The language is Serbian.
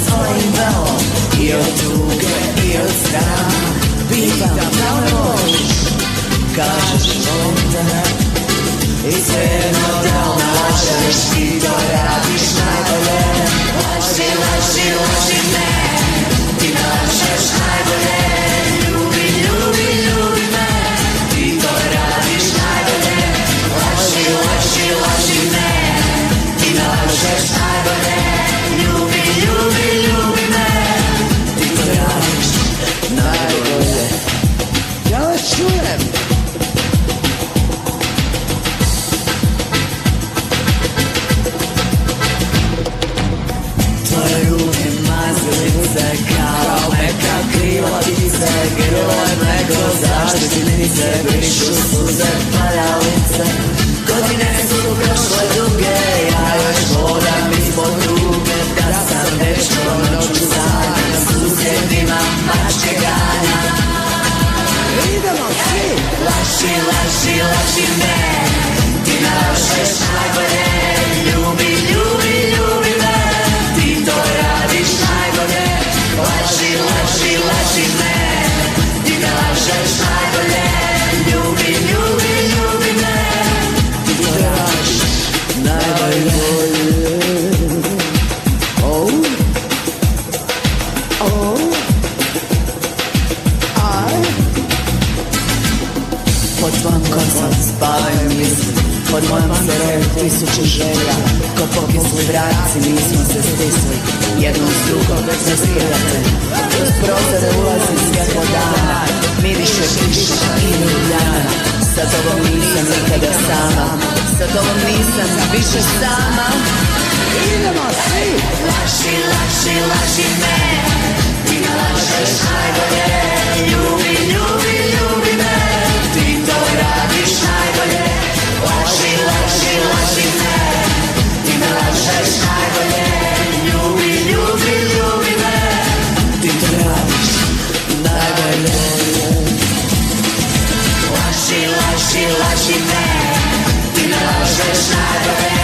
svojim velom i od tuge i od strana. Pitam da li voliš, kažeš volim te, i svejedno da li me lažeš, ti to radiš najbolje. Laži, laži, laži me, ti me lažeš najbolje. Ljubi, ljubi, ljubi me, ti to radiš najbolje. Laži, laži, laži me, ti me lažeš najbolje. Ljubi, ljubi, ljubi me, ti to radiš najbolje. Ja vas čujem. Tvoje ruke mazilice kao meka krilavice, grlo je meko zaštitnice, brišu suze paljalice. Godine su prošle duge, ja još hodam ispod ruke, da sam dečko noću sanjam, susjedima mačke ganjam. Idemo svi! Laži, laži, laži me, ti me lažeš najbolje. Ljubi, ljubi, ljubi me, ti to radiš najbolje. Laži, laži, laži me, ti me lažeš najbolje. Ljubi, ljubi, ljubi me, ti to radiš najbolje. Oh, oh, aj. Pod tvojom kosom spavaju misli, pod mojom sereju tisuće želja. Ko pokisli vraci nismo se stisli, jednom s drugom već ne skidate. Kroz prozore ulazi svjetlo dana, miriše kiša i ljubljana. Sa tobom nisam nikada sama, sa tobom nisam više sama. Idemo svi! Laži, laži, laži me, ti me lažeš najbolje. Ljubi, ljubi, ljubi me, ti to radiš najbolje. Laži, laži, laži me, ti me lažeš najbolje. Ljubi, ljubi, ljubi me, ti to radiš najbolje. Laži, laži, laži me, ti me lažeš najbolje.